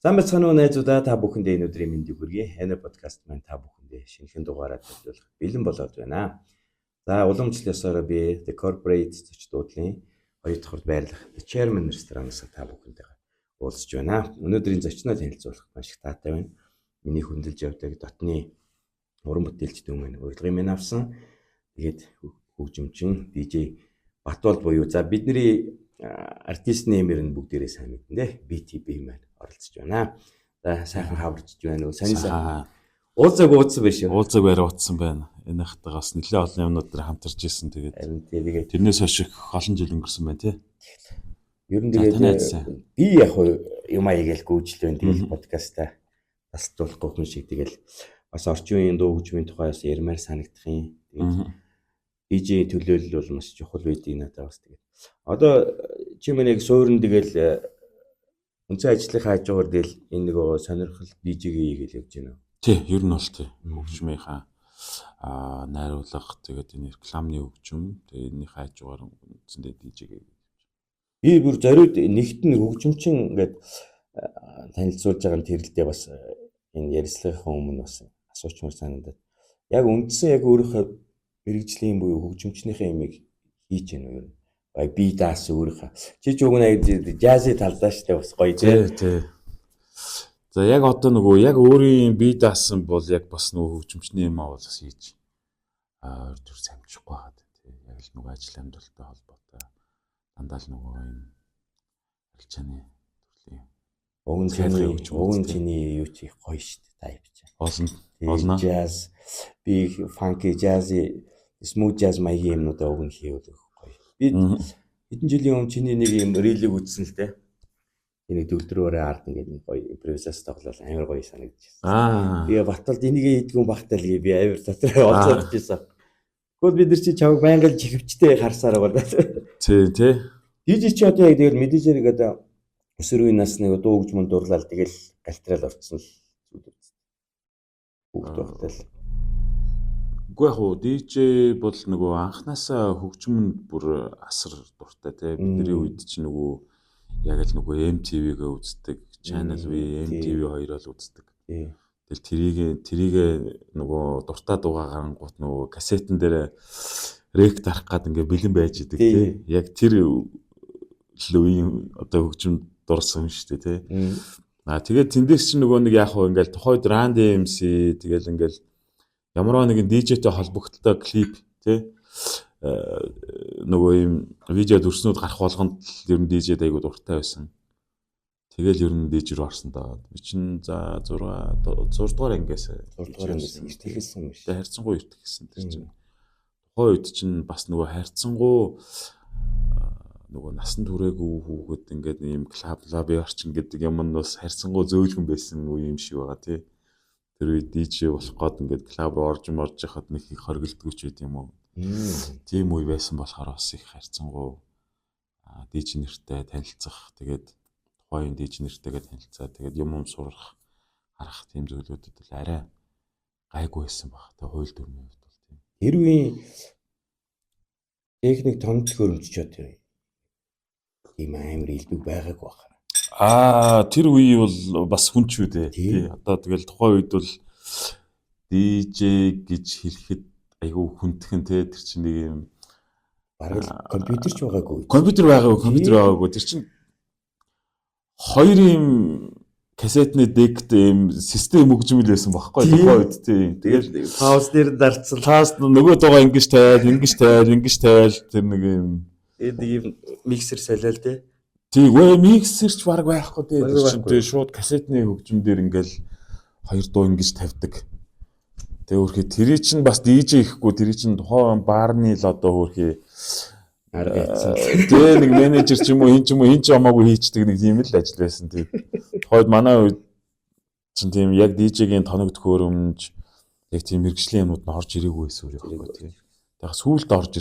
Сайн байцгаана уу найзуудаа, та бүхэндээ энэ өдрийн мэндийг хүргэе. Энэ подкаст маань та бүхэндээ шинэхэн дугаараар төлөвлөх бэлэн болоод байна. За уламжлалсаар би The Corporate зочд дуудлын 2 дахь байрлах The Chairman ресторанаас та бүхэнтэйгээ уулзж байна. Өнөөдрийн зочноо танилцуулах маш их таатай байна. Миний хөндлөж явдаг дотны уран бүтээлчд юм байна. Урилгын минь авсан. Тэгээд хөгжимчин DJ Батбол буюу за бидний артист нэмэр нь бүгдээрээ сайн мэднэ. BTB маань оролцож байна. За сайхан хаварч байна уу? Сайн уулзаг уудсан биш үү? Уулзаг байр уудсан байна. Энэ хатагаас нэлээд олон юмнууд дээр хамтарч ирсэн. Тэгээд тэрнээс хойш олон жил өнгөрсөн байна тий. Ер нь тэгээд би яг юм аягээл гүйжил байна. Тэгээд подкастаа тасалжуулахгүй хүн шиг тэгэл бас орчин үеийн дуу хөгжмийн тухайс ярмаар санагдах юм. Тэгээд DJ төлөөлөл бол маш чухал байдгийг надад бас тэгээд. Одоо чи мэнэг суурн тэгэл үнцэн ажлынхаа хажуугаар тэгэл энэ нэг сонирхол DJ-гээ хийгээл явж байна. Тий, ер нь бол тий. Хөгжмийнхаа найруулга тэгээд энэ рекламны хөгжим тэгээд энэний хажуугаар үндсэндээ DJ-гээ хийж. Би бүр зориуд нэгтэн хөгжимчин ингээд танилцуулж байгаа нь тэрэлдээ бас энэ ярилцлагын өмнө бас асуучмаар санагдаад. Яг үндсэн яг өөрийнхөө мэрэгжлийн буюу хөгжимчнийхээ имийг хийж гэнэ үү? Би даас өөрийнхөө. Чи ч уг нь жази талдаа штэ бас гоё тий. За яг одоо нөгөө яг өөрийн бие даасан бол яг бас нөгөө хөгжимчний юм аа бол бас хийж өөр төр самжихгүй байгаа тий. Яг л нөгөө ажил амьдралтай холбоотой дандаа л нөгөө юм арилжааны төрлийн уг чиний юу чи гоё штэ та явж. Олно. Jazz би funky jazzy smooth jazz маягийн юмнуудаа уг нь хийвэл гоё. Би хэдэн жилийн өмнө чиний нэг юм рилиг үзсэн л дээ. Энийг дөлдрөөрөө ард ингээд нэг гоё импровизац тоглол амар гоё санагдчихсан. Тэгээ Батболд энийг хийдгүн багтаал гээ би амар дотроо олзоод ирсэн. Гэхдээ бид нар чи чав байнга л жихвчтэй харсаар байгаа. Тий. DJ чи одоо яг тэгэл мэдээжэр гэдэг өсвөр үеийн нас нэг дуу хөгжмөнд дурлал тэгэл галтрал орцсон л зүйл үст. Бүгд багтаал. Үгүй яг уу DJ бол нөгөө анханасаа хөгжмөнд бүр асар дуртай тий. Бидний үед чи нөгөө яг л нөгөө MTV-гээ үздэг, Channel V, MTV 2-оол үздэг. Тэгэл тэрийг нөгөө дуртай дуугаа гарангуут нөгөө кассетэн дээр рек дарах гад ингээ бэлэн байж идэг тий. Яг тэр л үеийн одоо хөгжим дурсан шүү дээ тий. Тэгээд тэндээс чи нөгөө нэг яг хөө ингээл тухайд Rand MC тэгэл ингээл ямар нэгэн DJ-тэй холбогдолтой клип тий. Нөгөө юм видео дүрснүүд гарах болгонд ер нь DJ-д айгуу дуртай байсан. Тэгэл ер нь DJ рүү орсон даа. Би чинь за 6 дугаар ангиас иртгэлсэн юм биш. Хайрцангуй иртгэлсэн тэр чинь. Тухайн үед чинь бас нөгөө хайрцангуй нөгөө насан туршаагүй хүүхэд ингээд ийм клуб лаби орчин гэдэг юм нь бас хайрцангуй зөөлгөн байсан үе юм шиг байгаа тий. Тэр үед DJ болох гээд ингээд клуб руу орж яхад нэг их хоригддгүй ч байт юм уу. Тийм үе байсан болохоор бас их хайрцангуй DJ нэртэй танилцах тэгээд тухайн DJ нэртэйгээ танилцаа тэгээд юм сурах харах тийм зүйлүүдэд л арай гайгүй байсан баг. Тэгээд хууль дүрмийн хувьд бол тийм. Тэр үеийн техник томч хөрөмж ч одоо ийм амар илбэг байгаагүй байна. Тэр үе бол бас хүн ч үү дээ. Тий. Одоо тэгэл тухайн үед бол DJ гэж хэлэхэд айгүй хүндхэн те тэр чинь нэг юм бараг компьютер ч байгаагүй. Компьютер байгаагүй. Тэр чинь хоёр юм кассетны дект юм систем хөгжмөл байсан байхгүй тухайн үед тий. Тэгэл пауз дээр дарцсан. Пауз нөгөө дугаа ингэж тавиал тэр нэг юм миксер солиол те. Тий, миксерч баг байхгүй те. Тэр чинь тий шууд кассетны хөгжим дээр ингээл хоёр дуу ингэж тавьдаг. Тэгээ өөрхий тэр чинь бас DJ ихгүй тэр чинь тухайн баарны л одоо өөрхий арга хийсэн. Тэгээ нэг менежер ч юм уу хин ч хамаагүй хийчдэг нэг тийм л ажил байсан тий. Тухайд манай үед чинь тийм яг DJ-гийн тоног төхөөрөмж яг тийм мэрэгжлийн юмуд нь орж ирээгүй байсан үү тий. Тэгээ сүүлд орж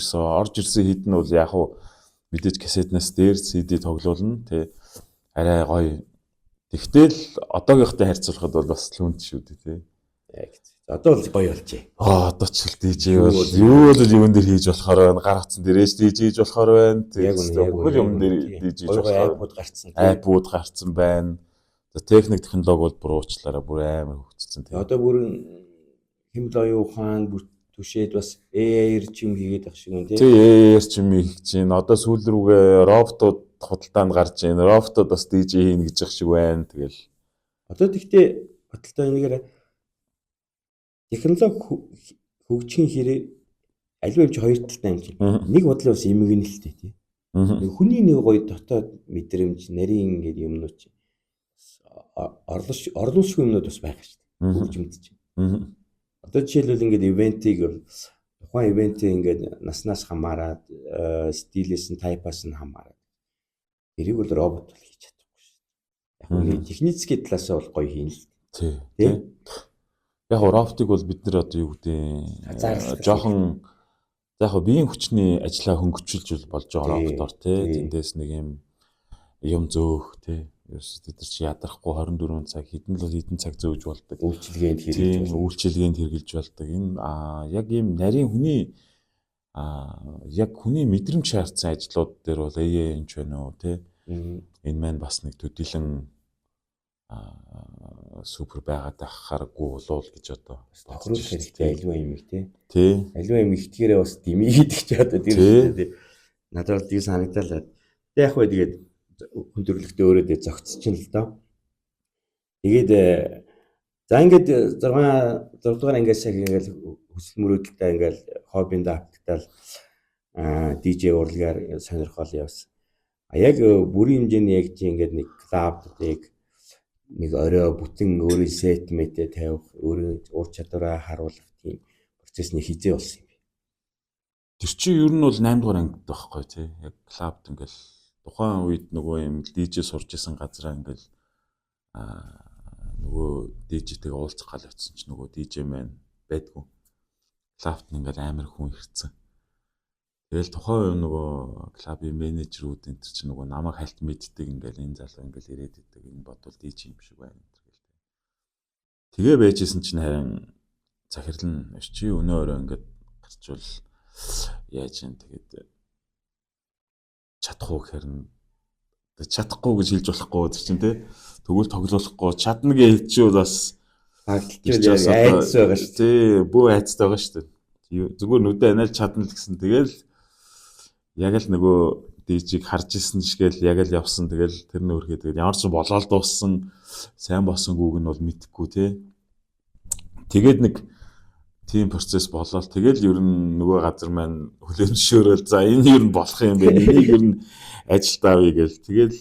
ирсэн хэд нь бол яг уу мэдээж кассетнаас дээр CD тоглоулна тий. Арай гоё. Тэгтэл одоогийнхтай харьцуулахад бол бас л хүнд шүү дээ тий. Яг одоо л гоё болжээ. Одоо ч л DJ бол юу л юун дээр хийж болохоор байна. Гар утсан дээрээс DJ хийж болохоор байна. Яг бүх юм дээр DJ хийж болохоор. Айпууд гарцсан байна. техник технологи бол бүр уучлаарай бүр амар хөгжсөн тийм. Одоо бүр хэмэл оюун ухаан бүр түшээд бас AI-эр чим хийгээд ах шиг юм тий. Тий AI-эр чим хийж чинь одоо сүүл рүүгээ роботууд худалдаанд гарч ийн. Роботууд бас DJ хийн гэж ах шиг байна. Тэгэл одоо тэгтээ баталтай нэгээр технологи хөгжихийн хэрэг аливаа юм чи хоёр талтай юм чи. Нэг бодлоо бас эмгэнэлтэй тий. Хүний нэг гоё дотоод мэдрэмж нарийн ингээд юмнууд чи орлуулшгүй юмнууд бас байгаа шүү дээ. Хөгжимд чи. Одоо жишээлбэл ингээд ивентийг тухайн ивентээ ингээд наснаас хамаарат стилээс нь тайпаас нь хамаарат. Тэрийг бол робот бол хийж чадахгүй шүү дээ. Яг техникийн талаас нь бол гоё хийн л. Тий. Яг роботыг бол бид нэр одоо юу гэдэг жоохон яг биеийн хүчний ажлаа хөнгөчүүлж болж байгаа роботоор тий. Тэндээс нэг юм зөөх тий. Ерөөс тэд нар чи ядрахгүй 24 цаг хэдэн цаг зөөж болдог. Үйлчилгээнд хэрэгжилж болдог. Энэ яг ийм нарийн хүний яг хүний мэдрэмж шаардсан ажлууд дээр бол AI энэ ч байна уу тий. Энэ маань бас нэг төдийлөн супер байгаад ахаргүй болов гэж одоо тохируулах хэрэгтэй аливаа юм их тий. Аливаа юм ихтгэрээ бас дэмийгээд ч одоо тий. Надад бол тийг санагдалаа. Яг бай тэгээд хүндрэлтэй өөрөө зөгцсөн л доо. Тэгээд за ингээд 6 дугаар ангиас яг ингээд хүсэл мөрөөдөлтэй ингээд хоббинд автагдал DJ урлагаар сонирхол явсан. Яг бүрийн хэмжээний яг чи ингээд нэг клубыг нэг орой бүтэн өөрийн сет мэтэ тавих, өөрийн ур чадвараа харуулах тийм процесс нэг хизээ болсон юм би. Тэр чинь ер нь бол 8 дугаар ангид байхгүй тий. Яг клубд ингээд тухайн үед нөгөө юм DJ сурж исэн газараа ингээл нөгөө DJ-тэйгээ уулзах гал очсон ч нөгөө DJ маань байдгүй. Клубт ингээл амар хүн ирцэн. Тэгэл тухайн нөгөө клубын менежерүүд энэ чинь нөгөө намайг хальт мэддэг ингээл энэ залуу ингээл ирээд идэг энэ бодвол DJ юм шиг байна гэл. Тэгээ байжсэн чинь харин захирлан чи өнөө өрөө ингээд гарчвал яаж юм тэгээд чадахгүй гэхээр чадахгүй гэж хэлж болохгүй тэр чинь тий. Тэгвэл тоглохгүй чадна гэж хэлчихвэл бас айц байгаа шүү дээ. Тий, бөө айцтай байгаа шүү дээ. Зүгээр нүдэ анаал чадна л гэсэн. Тэгэл яг л нөгөө DJ-г харж исэн шгээл яг л явсан. Тэгэл тэр нөөрхөө тэгэл ямар ч болоод дууссан сайн босонгүйг нь бол мэдэхгүй тий. Тэгээд нэг тийм процесс болоод тэгэл ер нь нөгөө газар маань хүлэмжшөөрөл за энэ ер нь болох юм байна. Энийг ер нь ажилд авъя гэл тэгэл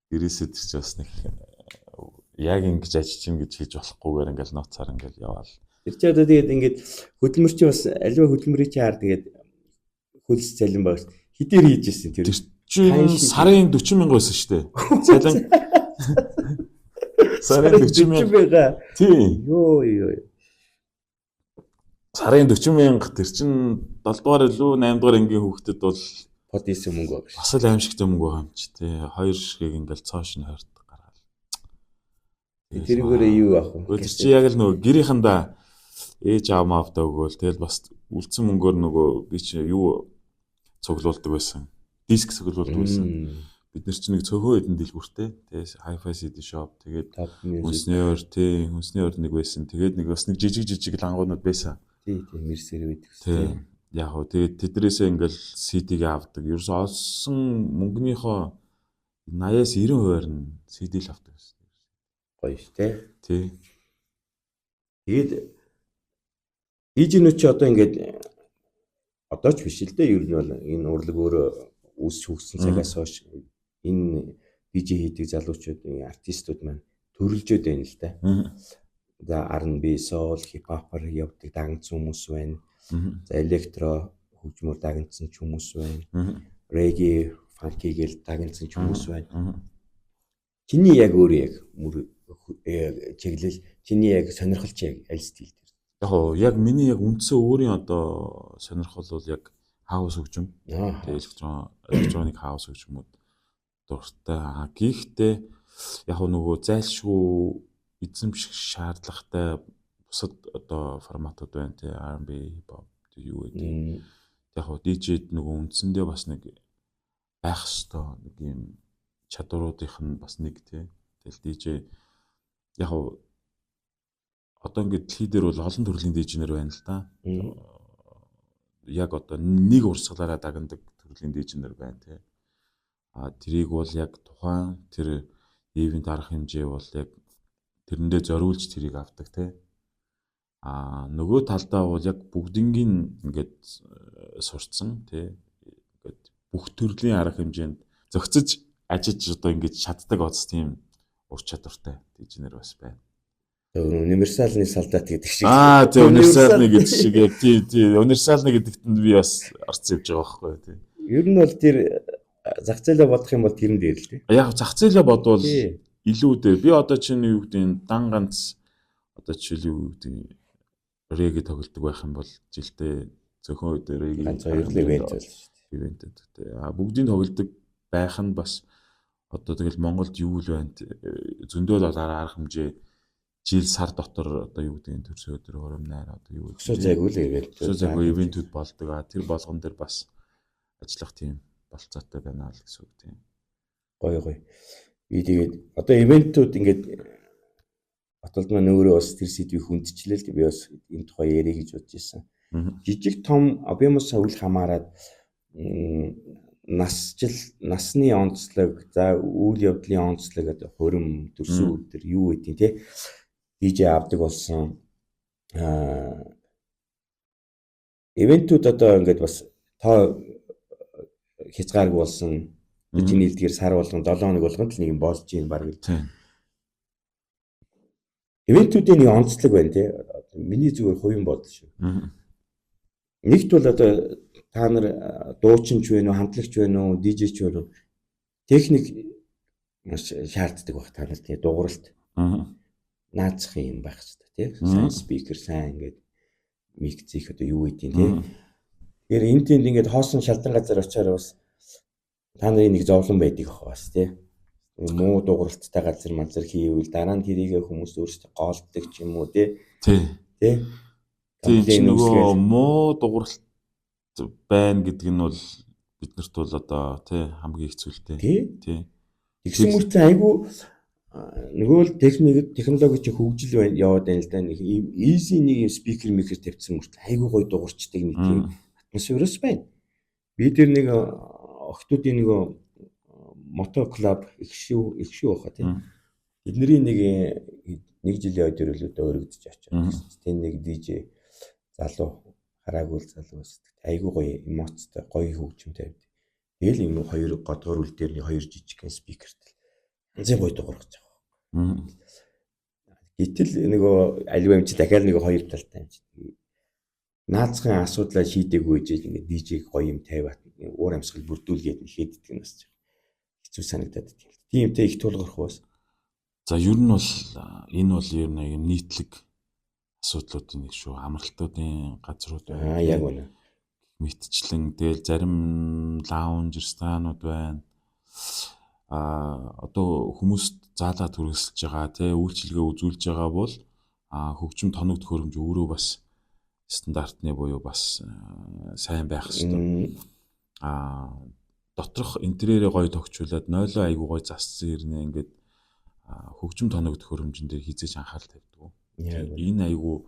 гэрээсээ тэр чи бас нэг яг ингэж ажиллаж гэж хийж болохгүйгээр ингээл ноцоор ингээл яваал. Тэр чи одоо тэгээд ингээд хөдөлмөр чи бас аливаа хөдөлмөрийн чи хаар тэгээд хөлс цалин байгаас хідээр хийж ирсэн тэр чи сарын 40,000 байсан шүү дээ. Цалин сарын 40,000 тий. Йоо. Сарын 40,000 тэр чин 7 дугаар илүү 8 дугаар ангийн хүүхдэд бол под ийсэн мөнгө байгаа шүү. Бас л аимшигтай мөнгө байгаа юм чи тий. 2 шигийг ингээл цоош нь хойрт гаргаал. Тэргээрээ юу авах вэ? Тэр чи яг л нөгөө гэрийнхандаа ээж аав маавтаа өгөөл тэгэл бас үлдсэн мөнгөөр нөгөө би чи юу цуглуулдаг байсан. Диск цуглуулдаг байсан. Бид нар чи нэг цөөхөн хэдэн дэлгүүртэй тий. Hi-Fi CD shop тэгээд хүнсний ор тий. Хүнсний ор нэг байсан. Тэгээд нэг бас нэг жижиг лангуунууд байсан. Тий, мерсэр байдаг шүү. Яг хөө тэгээд тэдрээсээ ингээл CD-г авдаг. Ерөөс олсон мөнгөнийхөө 80-аас 90% нь CD л авдаг гэсэн. Гоё шүү тий. Тий. Тэгээд DJ-нүүд чи одоо ингээд одоо ч биш л дээ. Ер нь бол энэ урлаг өөрөө үүсч хөгжсөн цагаас хойш энэ DJ хийдэг залуучууд, артистууд маань төрөлжөөд байна л да. За R&B, soul, hip-hop-аар явдаг дагнц хүмүүс байна. За электро хөгжмөр дагнцсан ч хүмүүс байна. Reggae, funky гэл дагнцсан ч хүмүүс байна. Чиний яг өөрөө яг чиглэл, чиний яг сонирхол чи яг аль стил дээр? Яг миний яг үндсэн өөрийн одоо сонирхол бол яг хаус хөгжим. Электроник хаус хөгжмүүд дуртай. Гэхдээ яг нөгөө зайлшгүй эзэмших шаардлагатай бусад одоо форматууд байна тий R&B, hip-hop юу гэдэг. Яг хоо DJ-д нөгөө үндсэндээ бас нэг байх ёстой нэг юм чадваруудынх нь бас нэг тий Тэгэл DJ яг одоо ингээд дэлхий дээр бол олон төрлийн DJ-нэр байна л да. Яг одоо нэг урсгалаараа дагнадаг төрлийн DJ-нэр байна тий. Тэрийг бол яг тухайн тэр ивент арга хэмжээ бол яг тэрэндээ зориулж тэрийг авдаг тий. Нөгөө талдаа бол яг бүгднгийн ингээд сурцсан тий. Ингээд бүх төрлийн арга хэмжээнд зохицож ажиж одоо ингэж чаддаг оц тийм ур чадвартай DJ-нэр бас байна. Универсалны солдат гэдэг шиг. Тийм универсалны гэдэг шиг яг тийм универсалны гэдэгт нь би бас орц явж байгаа байхгүй тий. Ер нь бол тэр зах зээлээ бодох юм бол тэрэн дээр л тий. Яг зах зээлээ бодвол илүү дээ. Би одоо чинь юу гэдэг дан ганц одоо жишээл юу гэдэг реги тоглодог байх юм бол жилдээ зөвхөн үед реги ганц хоёр ивент бол шүү дээ. Ивентэд тий. Бүгдийг тоглодог байх нь бас одоо тэгэл Монголд юу л байна зөндөө л арга хэмжээ жил сар дотор одоо юу гэдэг төрсө өдөр хуримнаар одоо юу гэдэг өсөө зайгүй л ивент. Өсөө зайгүй ивентүүд болдог. Тэр болгон дээр бас ажиллах тийм болцоотой байна л гэсэн үг тийм. Гоё. Би тэгээд одоо ивентүүд ингээд Баталд маань өөрөө бас тэр сэдвийг хүндчлээ л би бас энэ тухай ярих гэж бодож байсан. Жижиг том объемоос үл хамааран насны онцлог, за үйл явдлын онцлог одоо хурим төрсөн өдөр юу гэдэг те DJ авдаг болсон. Ивентүүд одоо ингээд бас тоо хязгааргүй болсон. Бидний хэлдгээр сар болгон 7 хоног болгонд л нэг юм болж ийн баг. Ивентүүдийн нэг онцлог байна те. Миний зүгээр хувийн бодол шүү. Нэгт бол одоо та нар дуучинч вэ нүү, хамтлагч вэ нүү, DJ-ч вэ нүү техник маш шаарддаг баг та нар тий дууралт. Наацх юм байх хэрэгтэй тий. Сайн спикер, сайн ингээд микцих одоо юу гэдэг тий. Тэгэхээр энэ тэнд ингээд хоосон шалдан газар очиаар бас та нарын нэг зовлон байдаг ах бас тий. Муу дууралттай газар манзар хийвэл дараа нь тэрийг хүмүүс өөрсдөө голддог ч юм уу тий. Тий. Тийм нөгөө муу дууралт байна гэдэг нь бол биднэрт бол одоо тий хамгийн их зүйлтэй. Тий. Тэгсэн мөртлөө айгүй нөгөө л технологи чи хөгжил байна яваад байна л да. Нэг easy нэг спикер микер тавьсан мөртлөө айгүй гоё дуурчдаг нэг тийм атмосферос байна. Би тэр нэг охтуудын нэг мото клуб их шүү баха тий. Эднэрийн нэг жилийн өдрөлөд өргөдөж очиж. Тэн нэг DJ залуу хараагүй залуу байсан. Айгүй гоё эмоцтой, гоё хөгжимтэй байд. Тэгэл юм хоёр годгор үл дээр нэг хоёр жижигхэн спикертэй. Янзын гоё дуурах гэж байгаа. Гэтэл нөгөө альва юм чи дахиад нэг хоёр талтай юм чи. Наацхан асуудлаа шийдээгүй гэж ингээд DJ гоё юм тавиад уур амьсгал бүрдүүлгээд нэхэддэг юм бас. Хэцүү санагдаад тийм. Тиймтэй их тулгарх бас. За ер нь бол энэ бол ер нь нийтлэг асуудлуудын нэг шүү. Амралтуудын газрууд байна. Яг үнэ. Мэдчлэн тэгэл зарим лаунж ресторанууд байна. Одоо хүмүүст заалаад хүргэсэлж байгаа тий үйлчилгээ үзүүлж байгаа бол хөгжим тоног төхөөрөмж өөрөө бас стандартны буюу бас сайн байх хэрэгтэй. Доторх интерьерээ гоё тогтчуулаад нойлоо айгуу гоё зассан ирнэ ингээд хөгжим тоног төхөөрөмжн дээр хизээж анхаарал тавьдаг. Энэ айгуу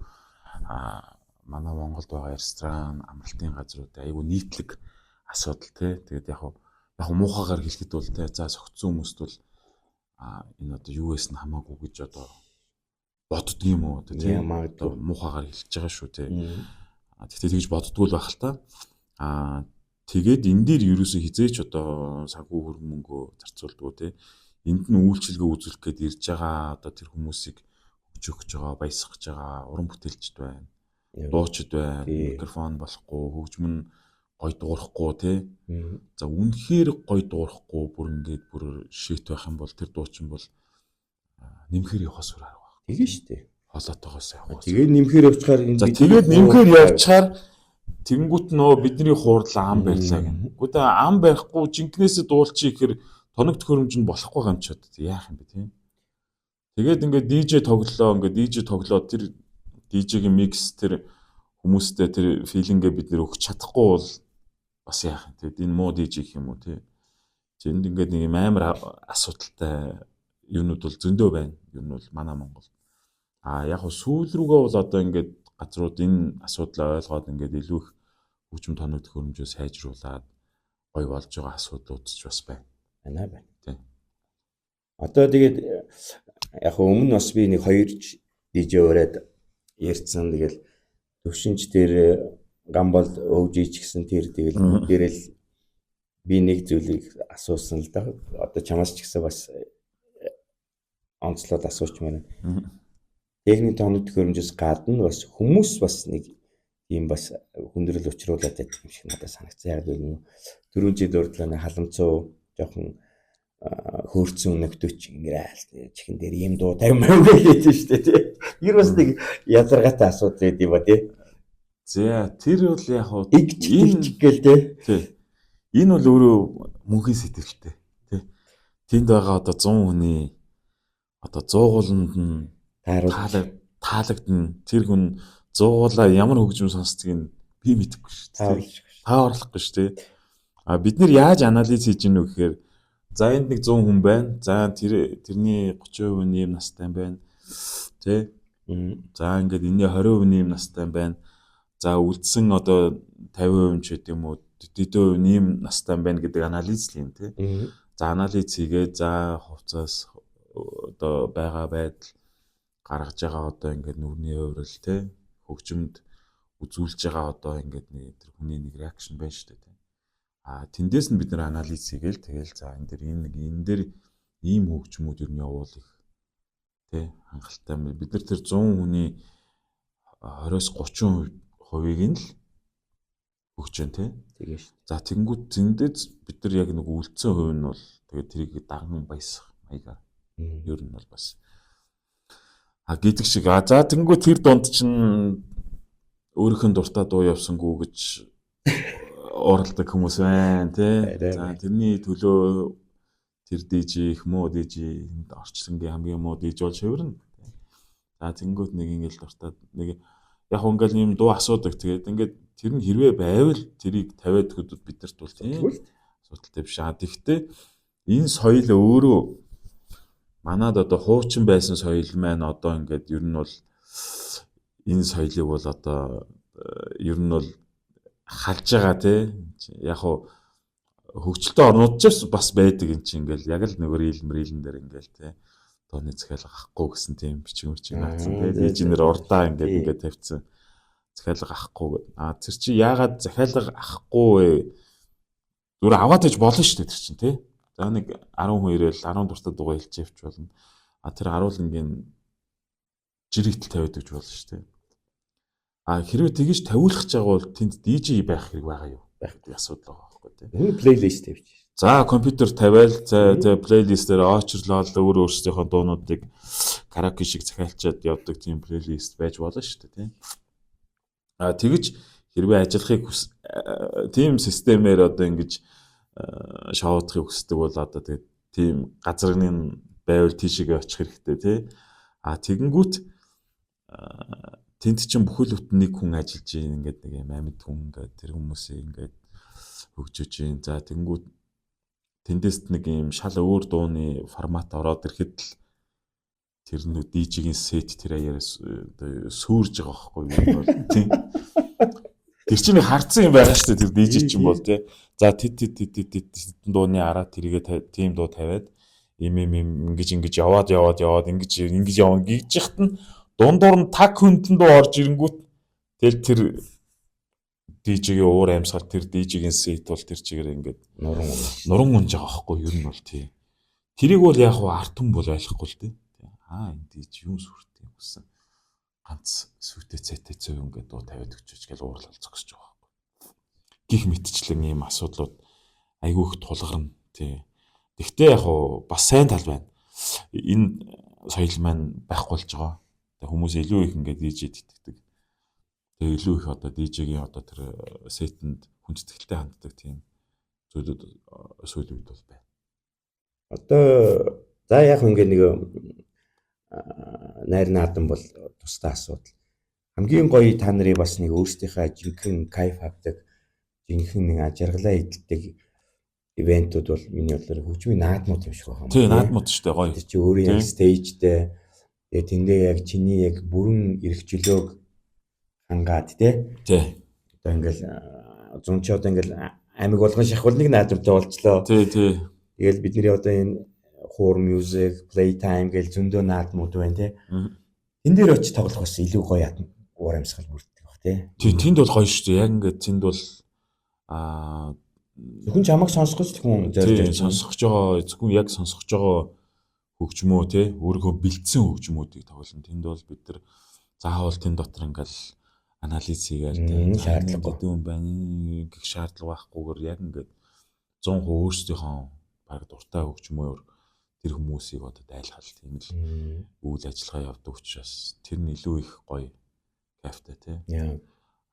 манай Монголд байгаа ресторан, амралтын газрууд айгуу нийтлэг асуудал тий. Тэгээд яг муухагаар хэлэхэд бол тий за согтсон хүмүүст бол энэ одоо юу байсан хамаагүй гэж одоо боддөг юм уу тий. Одоо муухагаар хэлж байгаа шүү тий. Тэгтээ тэгж боддгоо л байх л та. Тэгээд энэ дээр ерөөсөө хизээч одоо санхүү хөрөнгө зарцуулдаг тий. Энд нь үйлчилгээ үзүүлэх гээд ирж байгаа одоо тэр хүмүүсийг өгч байгаа, баясгах гэж байгаа уран бүтээлчд байна. Дуучид байна. Микрофон болохгүй, хөгжим нь гоё дуурахгүй тий. За үнэхээр гоё дуурахгүй бүр ингээд бүр шийт байх юм бол тэр дуучин бол нэмхээр явахаас өөр арга байна. Тэгээ шүү дээ. Холоотойгоос явах. Тэгээд нэмхээр явчихаар энэ тэгээд нэмхээр явчихаар тэнгуут нөө бидний хуурлаа ам барьлаа гэнэ. Гэхдээ ам барихгүй жинкнээсээ дуулчих гэхээр тоног төхөөрөмж нь болохгүй юм ч удаа яах юм бэ тийм. Тэгээд ингээд DJ тоглоо тэр DJ-гийн микс тэр хүмүүстэй тэр филингээ бид нэр өгч чадахгүй бол бас яах юм. Тэгээд энэ муу DJ гэх юм уу тийм. Тэнд ингээд нэг амар асуудалтай юмнууд бол зөндөө байна. Ер нь бол манай Монгол. Яг нь сүүл рүүгээ бол одоо ингээд газрууд энэ асуудлаа ойлгоод ингээд илүү их хөгжим тоног төхөөрөмжөө сайжруулад гоё болж байгаа асуудлууд ч бас байна. Байна. Тийм. Одоо тэгээд яг өмнө бас би нэг 2 дижээ өрөөд ярьсан. Тэгэл төвшинч дээр гамбол өвжиж гэсэн тэр тэгэл бүгдээрэл би нэг зүйлийг асуусан л да. Одоо чамаас ч гэсэн бас онцлоод асууч маань. Техник тоног төхөөрөмжөөс гадна бас хүмүүс бас нэг ийм бас хүндрэл учруулад байдаг юм шиг надад санагцсан. Яг нь дөрөвжид дурдлаа халамцуу жоохон хөөрцөн нөхдөөч ингээл чихэн дээр ийм дуу 50 мянга гэдэг шүү дээ тий. Тэр бас нэг язаргаатай асуудал байд юм ба тий. За тэр бол яг хоо игч гээл тий. Энэ бол өөрөө мөнхийн сэтгэлтэй тий. Тэнд байгаа одоо 100 хүний одоо 100 гууланд нь таалагдана. Тэр хүн 100 гуулаа ямар хөгжим сонсдгийг би мэдэхгүй шүү дээ. Та орлохгүй шүү дээ. Бид нэр яаж анализ хийж гинэ вэ гэхээр за энд нэг 100 хүн байна. За тэрний 30% нь ийм настай байна. Тэ? За ингээд энэ 20% нь ийм настай байна. За үлдсэн одоо 50% ч гэдэг юм уу 40% нь ийм настай байна гэдэг анализ л юм тий. За анализ хийгээд за хувцас одоо байгаа байдал гаргаж байгаа одоо ингээд нүрийн хувирал тий хөгжимд үзүүлж байгаа одоо ингээд нэг тэр хүний нэг реакшн байна шүү дээ. Тэндээс нь бид нэр анализ хийгээл тэгэл за энэ дээр ийм хөгжмүүд юу явуулах тий хангалттай бид нар тэр 100 хүний 20-30% нь л хөгж जैन тий. Тэгээ шүү. За тэнгууд зэндэж бид нар яг нэг үлдсэн хувь нь бол тэгээ тэрийг даган баясах маягаар ер нь бол бас гэдэг шиг за тэнгууд тэр донд чинь өөрийнх нь дуртай дуу явсангүй гэж оролдог хүмүүс байна тий. За тэрний төлөө тэр DJ их муу DJ орчлонгийн хамгийн муу DJ бол шивэрнэ. За тэнгууд нэг ингээл дуртай нэг яг ингээл юм дуу асуудаг. Тэгээд ингээд тэр нь хэрвээ байвал тэрийг тавиад хөдөд бидэрт бол тийм асуудалтай биш. Тэгвэл энэ соёл өөрөө манад одоо хуучин байсан соёл маань одоо ингээд ер нь бол энэ соёлыг бол одоо ер нь бол халж байгаа тий. Яг хуу хөгжилтэй орнууд ч бас байдаг юм чи ингээл яг л нөгөө рилэн дээр ингээл тий. Тооны захиалга авахгүй гэсэн тийм бичмэрчиг наацсан тий. Дижнер урдаа ингээд тавьчихсан. Захиалга авахгүй. Тэр чи яагаад захиалга авахгүй вэ? Зүгээр аваад иж болно шүү дээ тэр чинь тий. За нэг 10 хүн ирээл 10 дуртай дугаа хэлчихвч болно. Тэр харуулнгийн жир итэл тавиад өгч болно шүү дээ. Хэрвээ тэгэж тавиулах гэж байгаа бол тэнд DJ байх хэрэг байгаа юу? Байх гэдэг асуудал байгаа байхгүй тий. Энэ плейлист тавьчих. За компьютер тавиал за плейлистээр очрлол өөрсдийнхөө дуунуудыг караоке шиг захиалчаад явдаг тийм плейлист байж болно шүү дээ тий. Тэгэж хэрвээ ажиллахыг тийм системээр одоо ингэж шоудахыг хүсдэг бол одоо тийм газрын байвал тийшээ очих хэрэгтэй тий. Тэгэнгүүт тэнд чинь бүхэл бүтэн нэг хүн ажиллаж ийн ингээд нэг юм амьд хүн ингээд тэр хүмүүсийг ингээд хөгжиж ийн. За тэгэнгүүт тэндээс нэг юм шал өөр дууны формат ороод ирэхэд л тэр нүү DJ-ийн сет тэр аяар сүрж байгаа байхгүй юу бол тийм. Тэр чинь хардсан юм байгаа шүү дээ тэр DJ чинь бол тий. За тэд дууны араа тэрийгээ тийм дуу тавиад им ингэж яваад ингэж явна гэж яхад нь дундуур нь таг хүндэн дуу орж ирэнгүүт тэгэл тэр DJ-ийн уур амьсгал тэр DJ-ийн сет бол тэр чигээр ингээд нуран унж байгаа байхгүй юу ер нь бол тий. Тэрийг бол яг арт хүн бол ойлгохгүй л тий. Энэ DJ юм сүртэй гэсэн ганц сүртэй цэтэй зөв ингээд дуу тавиад өгчөөч гэж уурлал зогсож байгаа байхгүй. Гих мэтчлэн ийм асуудлууд айгүйх тулгарна тий. Тэгтээ яг бас сайн тал байна. Энэ соёл маань байхгүй болж байгаа. Хүмүүс илүү их ингээд DJ-д итгэдэг. Тэгээ илүү их одоо DJ-гийн одоо тэр сетэнд хүндэтгэлтэй ханддаг тийм зүйлүүд сүүлийн үед бол байна. Одоо за яг ингээд нэг найр наадан бол тусдаа асуудал. Хамгийн гоё та нарын бас нэг өөрсдийнхээ жинхэнэ кайф авдаг, жинхэнэ нэг ажиргалаа идэлдэг ивентүүд бол миний бодлоор хөгжмийн наадмууд юм шиг байна. Тий, наадмууд шүү дээ гоё. Тэр чи өөрөө яг стейжтэй тэгээ тэндээ яг чиний яг бүрэн эрхчлөөг хангаад тий. Одоо ингээл зун чи одоо ингээл амиг болгон шахвал нэг наадамтай болчлоо. Тий. Тэгэл бидний одоо энэ хуур music, playtime гэл зөндөө наадмууд байна тий. Энд дээр очиж тоглох бас илүү гоё уур амьсгал бүрддэг баг тий. Тий, тэнд бол гоё шүү дээ. Яг ингээд тэнд бол зөвхөн чамайг сонсгож хүн зорж сонсгож байгаа зөвхөн яг сонсгож байгаа хөгжмөө тий өөрийнхөө бэлдсэн хөгжмүүдийг тоглоно. Тэнд бол бид нар заавал тэн дотор ингээл анализ хийгээл шаардлагагүй юм байна гэх шаардлага байхгүйгээр яг ингээд 100% өөрсдийнхөө баг дуртай хөгжмөөр тэр хүмүүсийг одоо дайлахал тийм л үйл ажиллагаа явдаг учраас тэр нь илүү их гоё кайфтай тий.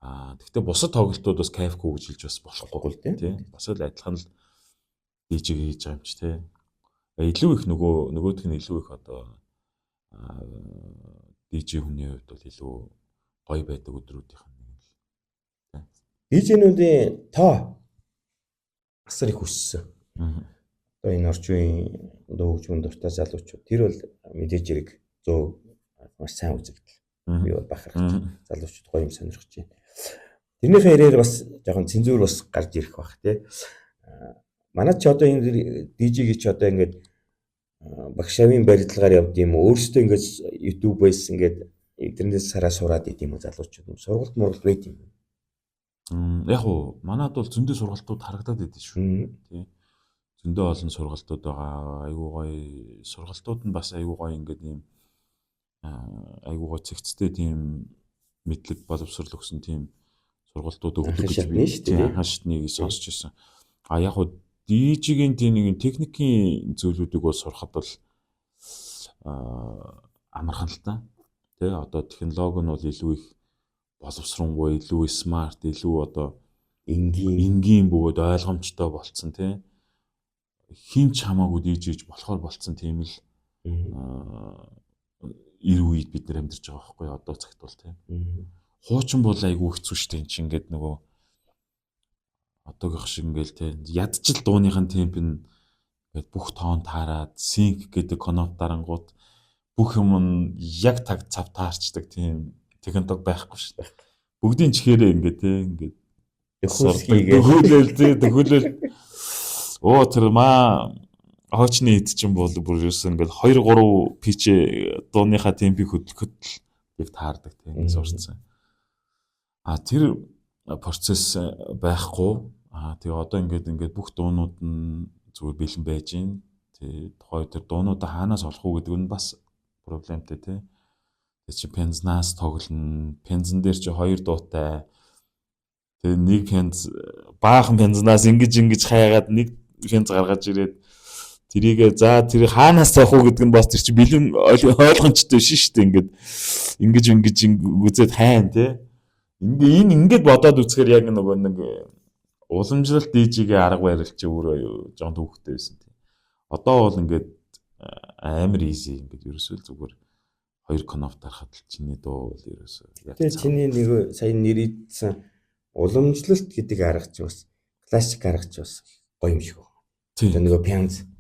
Гэхдээ бусад тоглолтууд бас кайфгүй гэж хэлж бас болохгүй л тий. Бас л адилхан л DJ хийж байгаа юм чи тий. Илүү их нөгөөх нь илүү их одоо DJ хүний хувьд бол илүү гоё байдаг өдрүүдийнх нь нэг л тий. DJ-нүүдийн тоо асар их өссөн. Одоо энэ орчин үеийн дуу хөгжмөнд дуртай залуучууд тэр бол мэдээж хэрэг 100 маш сайн үзэгдэл. Би бол бахархаж залуучууд гоё юм сонирхож байна. Тэрнийхээ ярээр бас жоохон цензур бас гарч ирэх бах тий. Манай ч одоо энэ DJ-г ч одоо ингээд багшаавын барилдлагаар явд юм уу? Өөрөөсөө ингээд YouTube-ээс ингээд интернетээс хараа сураад идэм үү залуучууд юм. Сургалт мургалт байт юм. Яг уу манад бол зөндөө сургалтууд харагдаад идэв шүү. Тий. Зөндөө олон сургалтууд байгаа. Айгуу гоё сургалтууд нь бас айгуу гоё ингээд юм айгуу гоё цэгцтэй тийм мэдлэг боловсрол өгсөн тийм сургалтууд өгдөг гэж би хашдныг сонсч байсан. Яг уу DJ-ийн тийм нэг техникийн зүйлүүдийг бол сурахад бол амархан л та. Тэ одоо технологи нь бол илүү их боловсронгүй, илүү смарт, илүү одоо энгийн бөгөөд ойлгомжтой болцсон тий. Хинч хамаагүй DJ-ж болохоор болцсон тийм л эр үед бид нар амьдарч байгаа байхгүй одоо цагт бол тий. Хуучин бол айгүй хэцүү штэ энэ чинь ингээд нөгөө одоогийнх шиг ингээл тий ядчил дууныхын темп нь ингээд бүх тоон таарад синк гэдэг коннот дарангууд бүх юм нь яг таг цав таарчдаг тийм технологи байхгүй штэ. Бүгдийн чихээрээ ингээд тий ингээд төгөөлөл оо тэр хоочны хэд чинь бол бүр ерөөсөн ингээл 2-3 pitch дууныхаа темпийг хөдлөхөд л таардаг тийм ингээд сурцсан. Тэр процесс байхгүй. Тэгээ одоо ингээд бүх дуунууд нь зүгээр бэлэн байж гин. Тэгээ тухай тэр дуунуудаа хаанаас олох уу гэдэг нь бас проблемтэй тий. Тэгээ чи пензнаас тоглоно. Пензэн дээр чи 2 дуутай. Тэгээ нэг пенз баахан пензнаас ингэж хаягаад нэг пенз гаргаж ирээд тэрийгээ за тэр хаанаас тавих уу гэдэг нь бас тэр чи бэлэн ойлгомжтой шин шүү дээ. Ингэж үзээд хайн тий. Ингээд бодоод үзэхээр яг нөгөө нэг уламжлалт DJ-гээ арга барил чи өөрөө жоон төвхтэй байсан тий. Одоо бол ингээд амар easy ингээд ерөөсөө зүгээр 2 коннот дарахад л чиний дуу бол ерөөсөө яг тэгээ чиний нэг сая нэрийдсэн уламжлалт гэдэг арга чи бас классик арга чи бас гоё юм шиг байна. Тэгээ нөгөө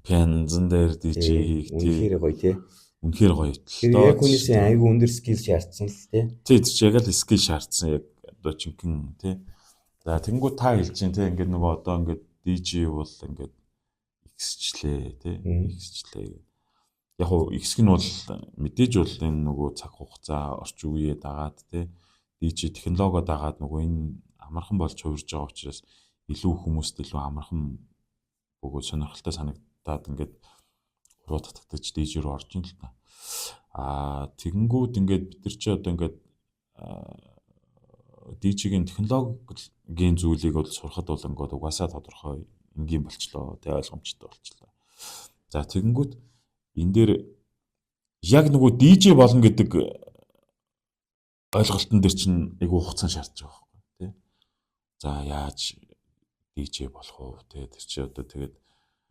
пянзан дээр DJ хийх тий. Үнэхээр гоё тий. Үнэхээр гоё. Тэр яг хүнийсээ айгүй өндөр скил шаардсан л тий. Тий тэр чи яг л скил шаардсан яг одоо чинхэн тий. За тэнгуү та хэлж чинь тий ингээд нөгөө одоо ингээд DJ бол ингээд X-члээ тий. X-члээ. Яг уу X нь бол мэдээж бол энэ нөгөө цаг хугацаа орчин үеэ дагаад тий. DJ технологио дагаад нөгөө энэ амархан болж хувирж байгаа учраас илүү хүмүүст илүү амархан бөгөөд сонирхолтой санагдаад ингээд уруу татагдаж DJ руу орж ин л та. Тэгэнгүүт ингээд бид нар чи одоо ингээд DJ-ийн технологийн зүйлийг бол сурахад бол ингээд угаасаа тодорхой энгийн болчлоо, тэ ойлгомжтой болчлоо. За тэгэнгүүт энэ дээр яг нөгөө DJ болно гэдэг ойлголтын дээр чинь айгүй хугацаа шаардж байгаа байхгүй тий. За яаж DJ болох уу тий тэр чи одоо тэгээд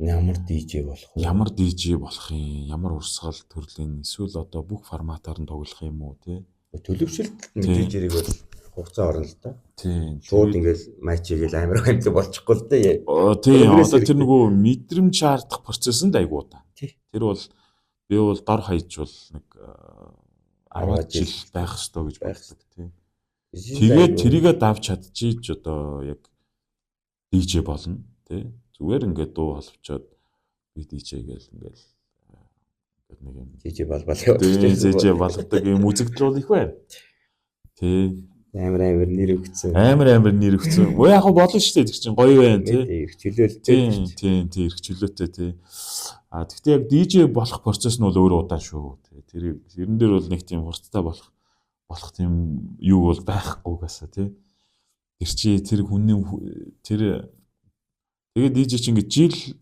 ямар DJ болох юм, ямар урсгал төрлийн эсвэл одоо бүх форматаар нь тоглох юм уу тий. Төлөвшөлт DJ-ийг бол хугацаа орно л доо. Тийм. Шууд ингээл матч хийгээл амар хэмжээ болчихгүй л дээ. Тийм. Одоо тэр нөгөө мэдрэмж шаардах процессэнд айгуу удаа. Тэр бол би бол дор хаяж бол нэг 10 жил байх ёстой гэж боддог тийм. Тэгээд тэрийгээ давж чадчихийж одоо яг DJ болно тий. Зүгээр ингээд дуу холбочоод би DJ гээл ингээл нэг юм DJ болбол яваад DJ болгодог юм үзэгдэл их байна. Тий. Амар нэр өгцөн. Амар нэр өгцөн. Уу яг болно шүү дээ. Тэр чинь гоё байна тий. Эрхчлөлтэй. Тийм эрхчлөлтэй тий. Гэхдээ яг DJ болох процесс нь бол өөр удаан шүү. Тэр ерэн дээр бол нэг тийм хурцтай болох тийм юу бол байхгүйгээс тий. Тэр чи тэр хүний тэр тэгээд DJ чи ингээд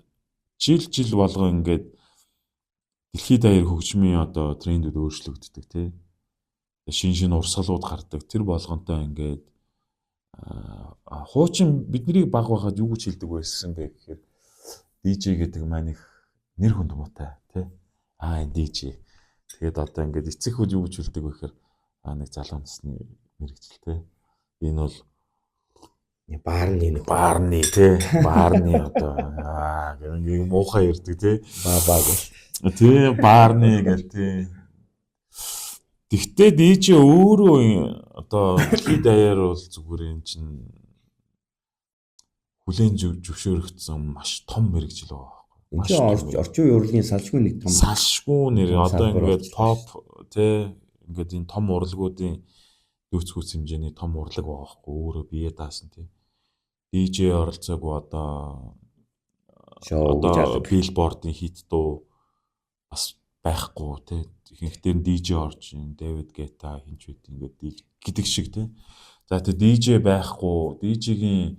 жил болго ингээд дэлхийд даяар хөгжмийн одоо трендүүд өөрчлөгддөг тий. Шин урсгалууд гардаг. Тэр болгонтой ингээд хуучин бидний баг байхад юу гэж хэлдэг байсан бэ гэхээр DJ гэдэг маань их нэр хүнд муутай тий. DJ. Тэгээд одоо ингээд эцэг хүүд юу гэж хэлдэг вэ гэхээр нэг залуу насны мэрэгжил тий. Энэ бол баарны тий. Баарны одоо гэнэ муухай ярддаг тий. Баа гэл. Тий баарны гэл тий. Тэгтээ DJ өөрөө одоо дэлхийд даяар бол зүгээр юм чинь хүлээн зөвшөөрөгдсөн маш том мэрэгжил байгаа байхгүй. Орчин үеийн урлагийн салшгүй нэг том салшгүй нэр одоо ингээд pop тий ингээд энэ том урлагуудын нөөцгөөс хэмжээний том урлаг байгаа байхгүй. Өөрөө бие даасан тий. DJ оролцоогүй одоо Billboard-ын хит дуу бас байхгүй тий. Ихэнхдээ DJ орж ин David Guetta хинч үт ингээд гэдэг шиг тий. За тэгээ DJ байхгүй, DJ-гийн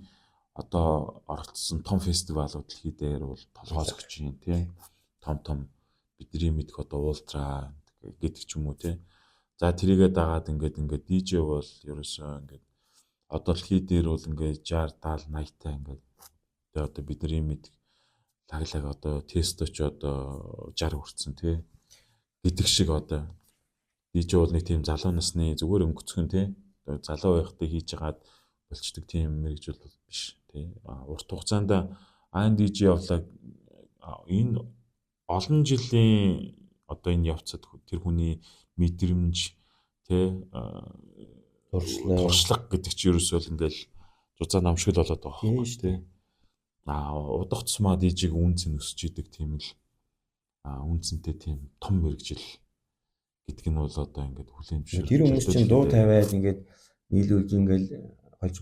одоо оролцсон том фестивалууд дэлхийд дээр бол толгойд өгч юм тий. Том бидний мэдх одоо Ultra гэдэг ч юм уу тий. За тэрийгээ дагаад ингээд DJ бол ерөөсөө ингээд одоо дэлхийд дээр бол ингээд 60 70 80-тай ингээд тэгээ одоо бидний мэдх лаглаг одоо тесточ одоо 60 хүрсэн тий. Гэдэг шиг одоо DJ бол нэг тийм залуу насны зүгээр өнгөцгөн тий. Залуу байхдаа хийж хагаад болчдөг тийм мэрэгжил биш тий. Урт хугацаанд DJ явлаа энэ олон жилийн одоо энэ явцад тэр хүний мэдрэмж тий туршлага гэдэг чинь ерөөсөө ингээл зузаа намшигл болоод байгаа юм шүү тий. Удах тусмаа DJ-г үнц нь өсөж идэг тийм л үнцэнтэй тийм том мэрэгжил гэдэг нь бол одоо ингээд хүлээн зөвшөөрөх. Тэр хүмүүс чинь дуу тавиад ингээд нийлүүлж ингээд хольж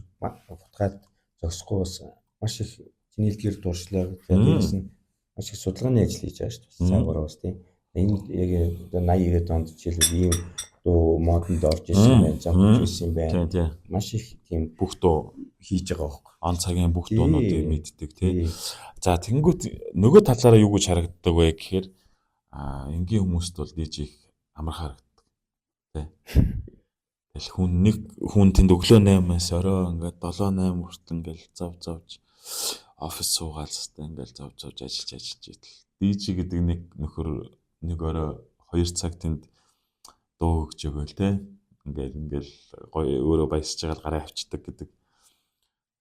утгаад зогсохгүй бас маш их чинэлдгэр дуршлаг тэрээс нь маш их судалгааны ажил хийж байгаа шүү дээ. Цаагаараа бас тийм. Энэ яг одоо 80-90 онд жишээлбэл ийм дуу модонд орж ирсэн байна, замж ирсэн байна. Маш их тийм бүх дуу хийж байгаа байхгүй. Он цагийн бүх дуунуудыг мэддэг тий. За тэгэнгүүт нөгөө талаараа юу гэж харагддаг вэ гэхээр энгийн хүмүүст бол DJ их амар харагддаг тий. Тэгэл хүн тэнд өглөө 8-аас орой ингээд 7-8 хүртэл ингээд завж офис суугаал хэвээр ингээд завж ажиллаж итэл DJ гэдэг нэг нөхөр нэг орой 2 цаг тэнд дуу өгч өгөөл тий. Ингээд гоё өөрөө баясж байгаа гараа авчдаг гэдэг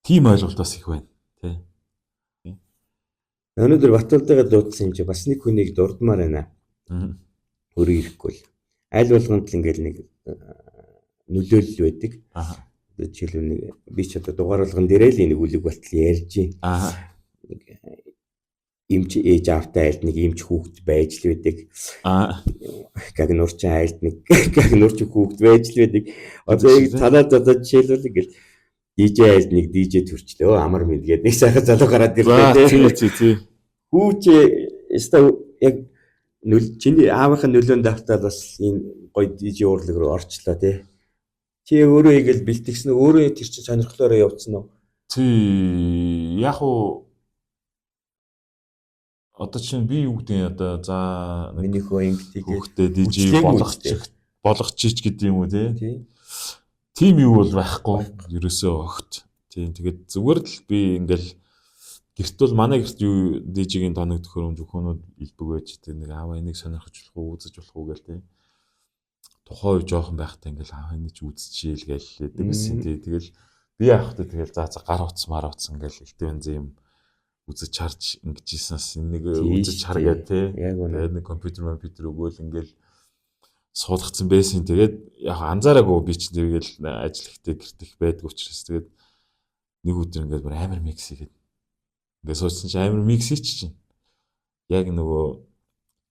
тийм ойлголт бас их байна тий. Өнөөдөр Батболдойгоо дуудсан юм чи бас нэг хүнийг дурдмаар байна. Өөрөө ирэхгүй л. Аль болгонд л ингээл нэг нөлөөлөл байдаг. Жишээлбэл нэг би ч одоо дугаар болгон дээрээ л нэг үлэг болтол ярьж байна. Имч ээж аавтай айлд нэг имч хүүхэд байж л байдаг. Гаг нурчин айлд нэг гаг нурчин хүүхэд байж л байдаг. Одоо яг танаад одоо жишээлбэл ингээл DJ айлд нэг DJ төрчлөө амар мэдгээд нэг сайхан залуу гараад ирлээ тий. Хүүч өстой яг чиний аавынхаа нөлөөнд давтаад бас энэ гоё DJ урлаг руу орчлоо тий. Чи өөрөө игээл бэлтгэсэн өөрөө тэр чинь сонирхлоороо явуулсан уу? Тий. Яг уу одоо чинь би юу гэдэг одоо за миний хөө ингэдэг хүүхдээ DJ болгочих гэдэг юм уу тий. Тим юу бол байхгүй ерөөсөө огт. Тийм тэгээд зүгээр л би ингээл гэрт бол манай гэрт юу DJ-гийн тоног төхөөрөмж өхөнүүд илбэг байж тээ нэг аава энийг сонирхож болох уу үзэж болох уу гэл тий. тухайн үе жоохон байхдаа ингээл хааны ч үзчихээл гэлээ байсан тий. Тэгэл би явахдаа тэгэл за гар утсан ингээл элтвэн юм үзэж харж ингэжсэнээс нэг үзэж харгаа тий. Тэгээд нэг компьютер өгөөл ингээл суулгацсан байсан. Тэгээд яг анзаараагүй би ч тэгэл ажил ихтэй гэртэх байдг учраас тэгээд нэг өдөр ингээд бүр амар микс хийгээд ингээд суудсан чи амар микс хийчих чинь. Яг нөгөө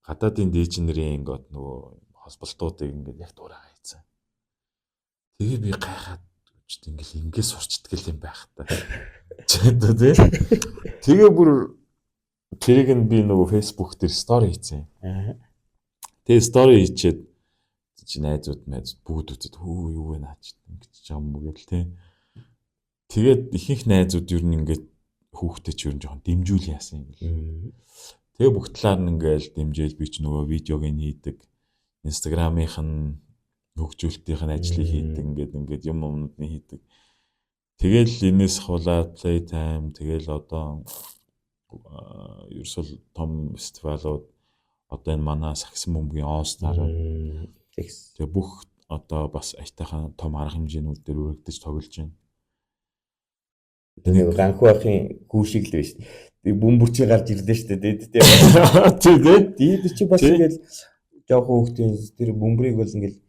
гадаадын дижнерийн ингээд нөгөө хосболтуудыг ингээд яг дуурайгаа хийцэн. Тэгээ би гайхаад үчт ингээд сурчдаг юм байх та. Чэдэ тий. Тэгээ бүр тэрийг нь би нөгөө Facebook дээр стори хийцэн. Тэгээ стори хийчихэд чи найзууд бүгд үзээд хөө юу вэ наач ингэж юм гэл тий. Тэгээд ихэнх найзууд ер нь ингээд хүүхдэд ч ер нь жоохон дэмжүүл яасан юм бэл. Тэгээ бүх талаар нь ингээд дэмжээл би ч нөгөө видеог нь хийдэг. Instagram-ийнх нь хөгжүүлэлтийнх нь ажлыг хийдэг ингээд юмнууд нь хийдэг. Тэгэл энэс хулаад Playtime тэгэл одоо ерөөсөл том фестивалууд одоо энэ манай Саксан бөмбөгийн All Star тэгээ бүх одоо бас аятайхан том арга хэмжээнүүд дээр үргэлжлэж тоглож байна. Нэг ганхуу ахын гүү шиг л байж. Би бөмбөрчий гарч ирлээ шүү дээ. Дээд чи бас ингээл жоохон хүүхдийн тэр бөмбөрийг бол ингээл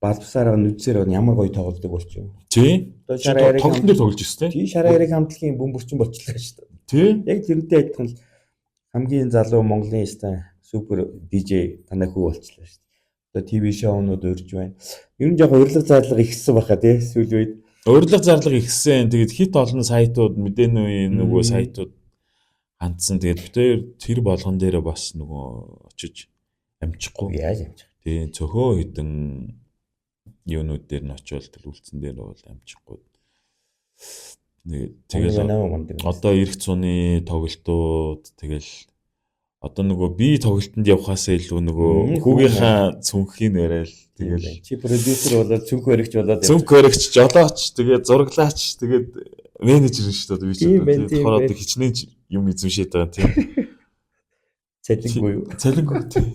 балбсаараа нүдсээр ямар гоё тоглодог болчихсон. Тий. Тоглолтын дээр тоглож ирсэн тий. Тий шараа яриг хамтлагийн бөмбөрчин болчихлоо шүү дээ. Тий. Яг тэрнтэй адилхан л хамгийн залуу Монголын стан супер DJ танахүү болчихлоо шүү дээ. Одоо ТV шоунууд урьж байна. Ер нь жоохон урилга зарлага ихссэн баха тий сүүлийн үед. Урилга зарлага ихссэн. Тэгээд хит олон сайтууд мэдээний нөгөө сайтууд хандсан. Тэгээд битээр тэр болгон дээрээ бас нөгөө очиж амжихгүй. Яаж амжих? Тий цөхөө хідэн юунууд дээр нь очивол тэл үлдсэн дээр бол амжихгүй. Тэгээд одоо эх цууны тоглолтууд тэгэл одоо нөгөө би тоглолтод явхаасаа илүү нөгөө хүүгийнхаа цүнхийг яриад тэгэл чи продюсер болоод цүнх өргөч болоод цүнх өргөч жолооч тэгээд зураглаач тэгээд менежер шүү дээ би ч болохоор одоо хичнээн юм эзэмшээд байгаа тийм цалингүй тийм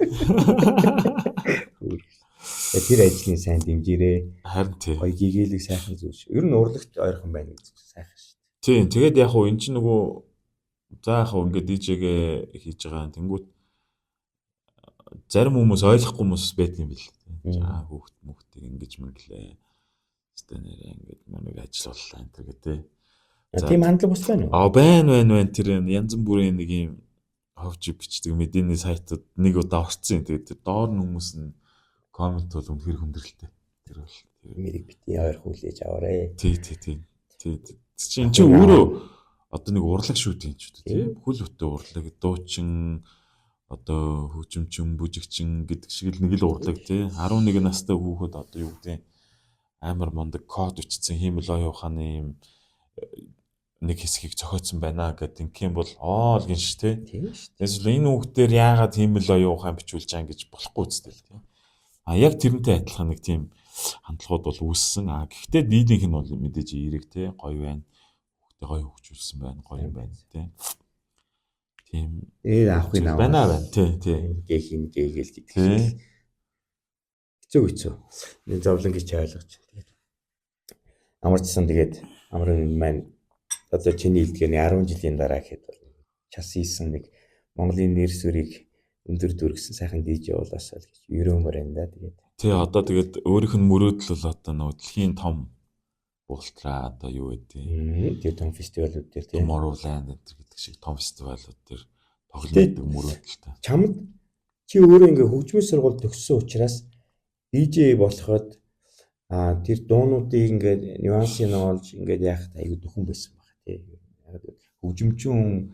тэр ажлын сайн дэмжээрээ харин тийм гоё гэгээлэг сайхан зүйлш ер нь урлагт ойрхон байна гэж сайхан шүү дээ тийм тэгээд яг хуу эн чинь нөгөө заахаа ингээд DJ-гээ хийж байгаа. Тэнгүүт зарим хүмүүс ойлгохгүй хүмүүс байдаг юм бэл. За хүүхдийг ингэж мэнглээ. Стэнээр ингээд нэг ажиллууллаа энэ гэдэг. Тийм хандлага бас байна уу? Байна. Тэр янз бүрийн нэг юм ховж бичдэг мэдээний сайтууд нэг удаа орцсон. Тэгээд тэр доор нь хүмүүс нь коммент бол үнэхээр хүндрэлтэй. Тэр бол мэрийг бити ойр хүлээж аваарэ. Тий. Чи өөрөө одоо нэг урлаг шүү дээ ч үү тий. Бүхэл бүтэн урлаг, дуучин, одоо хөгжимчин, бүжигчин гэдэг шиг л нэг л урлаг тий. 11 настай хүүхэд одоо юу гэдэг амар мондөг код өчсөн хиймэл оюу ухааны юм нэг хэсгийг зохиоцсон байна гэдэг юм бол л гин ш тий. Тийм шүү дээ. Эсвэл энэ хүүхдээр яагаад хиймэл оюу ухаан бичүүлж байгаа гэж болохгүй үстэй л тий. Яг тэрнтэй адилхан нэг тийм хандлагууд бол үүссэн. Гэхдээ дийлийнх нь бол мэдээж эерэг тий гоё байна. Гоё хөгжүүлсэн байна, гоё юм байна тий. Тийм. Авахын аваа. Байна тий. Гээхийн гээгээл гэдэг. Хэцүү. Энэ зовлон гэж ойлгож байна. Тэгээд амарчсан тэгээд амрын маань одоо чиний хэлдгээр 10 жилийн дараа гэхэд бол час хийсэн нэг Монголын нэр сүрийг өндөр дүргсэн сайхан DJ болоосаа л гэж ерөмөр энэ да тэгээд. Тий одоо тэгээд өөрийнх нь мөрөөдөл бол одоо нөгөө дэлхийн том уултраа одоо юу гэдэг. Тэр том фестивалууд дээр тийм Tomorrowland гэдэг шиг том фестивалууд дээр тоглодог мөрөөдөлтэй. Чамд чи өөрөө ингээ хөгжмийн сургууль төгссөн учраас DJ болоход тэр дуунуудыг ингээ нюансыг олж ингээ яахад аюу дөхөн байсан баг тий. Хөгжимчин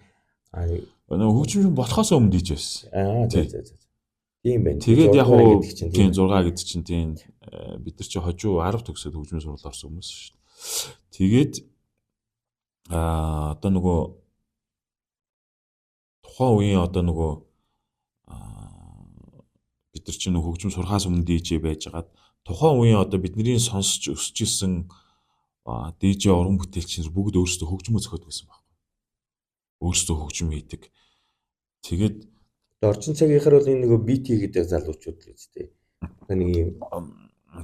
хөгжмчин болохоос өмнө DJ байсан. Тийм байна. Тэгээд яг уу тийм 6 гэдэг чинь тийм бид нар чи хожуу 10 төгсөөд хөгжмийн сургууль орсон хүмүүс шүү дээ. Тэгээд одоо нөгөө тухайн үеийн одоо нөгөө бид нар чинь хөгжим сурахаас өмнө DJ байж хагаад тухайн үеийн одоо бидний сонсч өсөж исэн DJ уран бүтээлчнэр бүгд өөрсдөө хөгжмөө зохиодог байсан байхгүй. Өөрсдөө хөгжим хийдэг. Тэгээд орчин цагийнхаар бол энэ нөгөө BT гэдэг залуучууд л үстэй. Нэг юм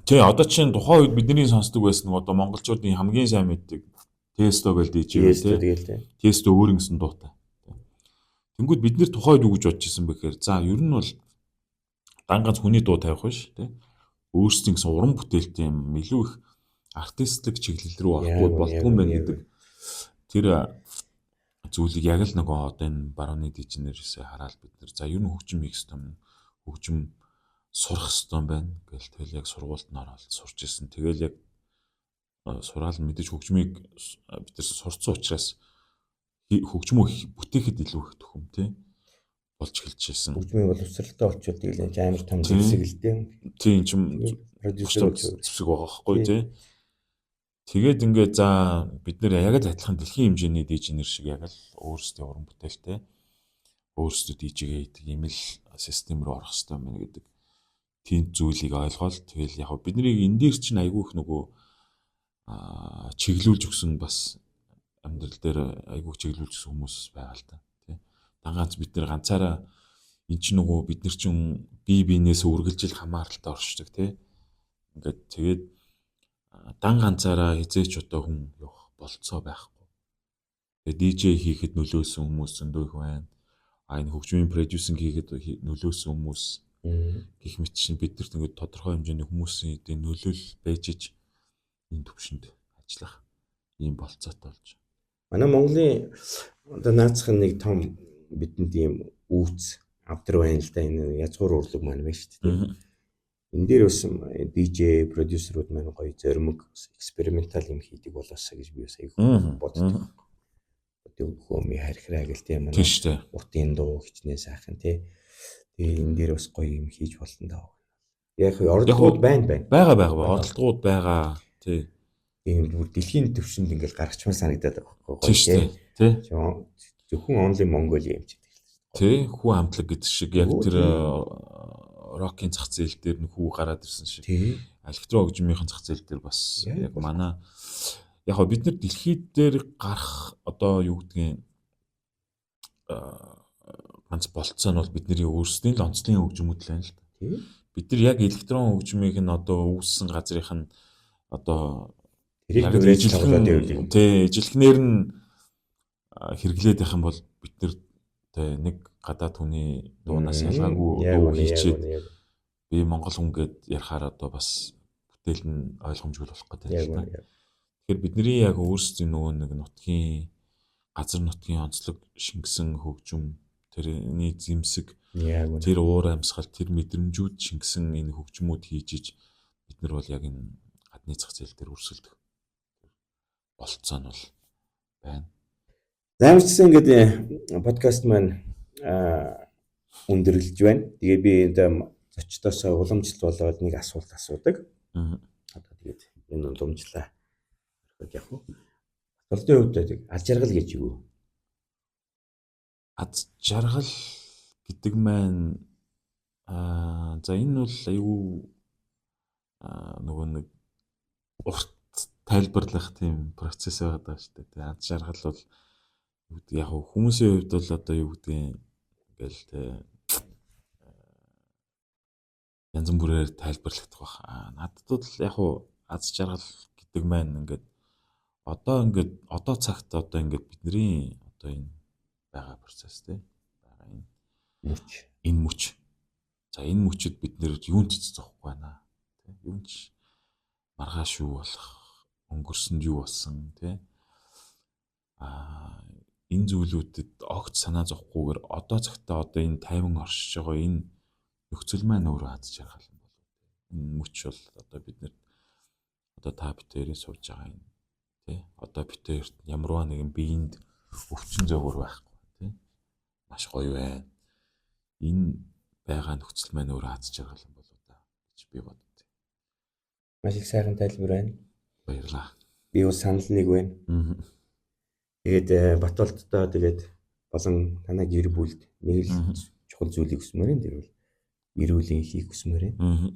тий одоо чинь тухайн үед бидний сонсдог байсан одоо монголчуудын хамгийн сайн мэддэг тесто гэж дийж тийм тий. тэгэл тийм. Тесто өөр ингэсэн дуутай. Тэнгүүд бид нэр тухайн үед юу гэж бодож ирсэн бэхээр за ер нь бол дан ганц хүний дуу тавих биш тий. Өөрсдийн гэсэн уран бүтээлтэй юм илүү их артистлик чиглэл рүү орохгүй болдгоо байна гэдэг тэр зүйлийг яг л нөгөө одоо энэ барууны дижнерээсээ хараад бид нэр за ер нь хөгжим хийх ёстой юм. Хөгжим сурах ёстой байна гэл тэгэл яг сургуульд нь ороод сурч ирсэн. Тэгэл яг сураал мэдээж хөгжмийг бид нар сурцсан учраас хөгжмөө бүтээхэд илүү их төхөм тий болж эхэлж ирсэн. Хөгжмийн боловсралтай болчихвол тэгэл амар том зэвсэг л дээ. Тийм ч юм продюсер зэвсэг байгаа байхгүй тий. Тэгээд ингээд за бид нэр яг л адилхан дэлхийн хэмжээний дижнер шиг яг л өөрсдийн уран бүтээлтэй өөрсдөө дижгээ хийдэг юм л систем рүү орох хэрэгтэй байна гэдэг тийм зүйлийг ойлгоод тэгэл яг бидний энэ дээр чинь айгүй их нөгөө чиглүүлж өгсөн бас амьдрал дээр айгүй чиглүүлж өгсөн хүмүүс байгаа л да тий. Ганц бид нэр ганцаараа энэ чинь нөгөө бид нар чинь бие биенээс үргэлжил хамааралтай оршдог тий. Ингээд тэгээд дан ганцаараа хизээч одоо хүн явах болцоо байхгүй. Тэгээд DJ хийхэд нөлөөсөн хүмүүс зөндөө их байна. Энэ хөгжмийн продюсинг хийхэд нөлөөсөн хүмүүс гэх мэт чинь бид нарт ингээд тодорхой хэмжээний хүмүүсийн нөлөөлөл байж иж энэ төвшөнд ажиллах ийм болцоотой болж байна. Манай Монголын одоо наацхан нэг том бидэнд ийм үүц авдар байна л да. Энэ язгуур урлаг маань байна шүү дээ. Энэ дээр бас DJ продюсерууд маань гоё зоримог экспериментал юм хийдэг болоосаа гэж би бас аягүй боддог. Одоо хөөми харихраа гэл тийм тийм шүү дээ. утын дуу хичнээн сайхан тий. Тэгээ энэ дээр бас гоё юм хийж болно даа. Яг оролдогууд байна. Байгаа. Оролдогууд байгаа. Тий. Тийм бүр дэлхийн төвшөнд ингээл гаргачмаар санагдаад байгаа байхгүй тий. Тий. Зөвхөн only Mongolia юм чиг. Тий, хүү хамтлаг гэдэг шиг яг тэр рокийн зах зээл дээр нь хүү гараад ирсэн шиг. Электрон хөгжмийн зах зээл дээр бас яг манай яг бид нар дэлхийд дээр гарах одоо юу гэдгийг ганц болцоо нь бол бидний өөрсдийн л онцлог хөгжмүүд л байна л да. Бид нар яг электрон хөгжмийг нь одоо үүссэн газрынх нь одоо яг ижилхнээр нь хэрэглээд байх юм бол бид нар нэг гадаад хүний дуунаас ялгаагүй дуу хийчихэд би монгол хүн гэд ярахаар одоо бас бүтээл нь ойлгомжгүй болох гэдэг юм байна. Тэгэхээр бидний яг өөрсдийн нөгөө нэг нутгийн газар нутгийн онцлог шингэсэн хөгжим тэрний зэмсэг тэр уур амьсгал тэр мэдрэмжүүд шингэсэн энэ хөгжмүүд хийж иж бид нар бол яг энэ гадны зах зээл дээр өрсөлдөх болцоо нь бол байна. Заамжсан ингээд подкаст маань өндөрлөж байна. Тэгээ би зочдоос уламжлалт болоод нэг асуулт асуудаг. Одоо тэгээд энэ уламжлаа. Яг уу. Толдын хувьд аз жаргал гэж юу? Аз жаргал гэдэг маань за энэ бол аюу нөгөө нэг урт тайлбарлах тийм процесс байгаа шүү дээ. Аз жаргал бол яг хүмүүсийн хувьд бол одоо юу гэдгийг ингээл янз бүрээр тайлбарлагдах баг. Надад бол яг аз жаргал гэдэг маань ингээд одоо цагт одоо ингээд бидний одоо энэ байгаа процесс тий. Байгаа энэ мөч. За энэ мөчөд бид нэр юунд ч зоохгүй байна. Тий. Юунд ч маргааш юу болох, өнгөрсөнд юу болсон тий. Энэ зүйлүүдэд огт санаа зовхгүйгээр одоо цагтаа одоо энэ тайван оршиж байгаа энэ нөхцөл маань өөрөө аз жаргал юм болов. Энэ мөч бол одоо бид нэр одоо та битээрээ сууж байгаа юм тий. Одоо битээрт ямарваа нэгэн биеинд өвчин зовгор байхгүй тий. Маш гоё байна. Энэ байгаа нөхцөл маань өөрөө аз жаргал юм болов да гэж би боддог. Маш их сайхан тайлбар байна. Баярлалаа. Би бас санал нэг байна. Тэгээд Батболттой тэгээд болон танай гэр бүлд нэг л чухал зүйлийг хүсмээр энэ дэр бол эрүүлийн хийх хүсмээр байна.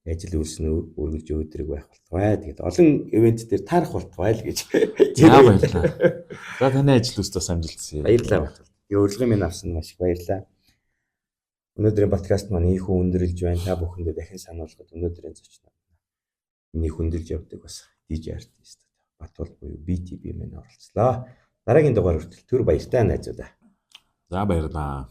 Ажил үйлснөө өргөж өөдрөг байх болтугай. Тэгээд олон ивент дээр таарах болтугай л гэж. Баярлалаа. За таны ажил үстээс амжилт хүсье. Баярлалаа Батболт. Урилгын минь авсан маш их баярлалаа. Өнөөдрийн подкаст маань ийхүү өндөрлж байна. Та бүхэндээ дахин сануулгад өнөөдрийн зочин миний хөндлөж явдаг бас DJ артист Батбол буюу BTB мэн оролцлоо. Дараагийн дугаар хүртэл түр баяртай найзуудаа. За баярлалаа.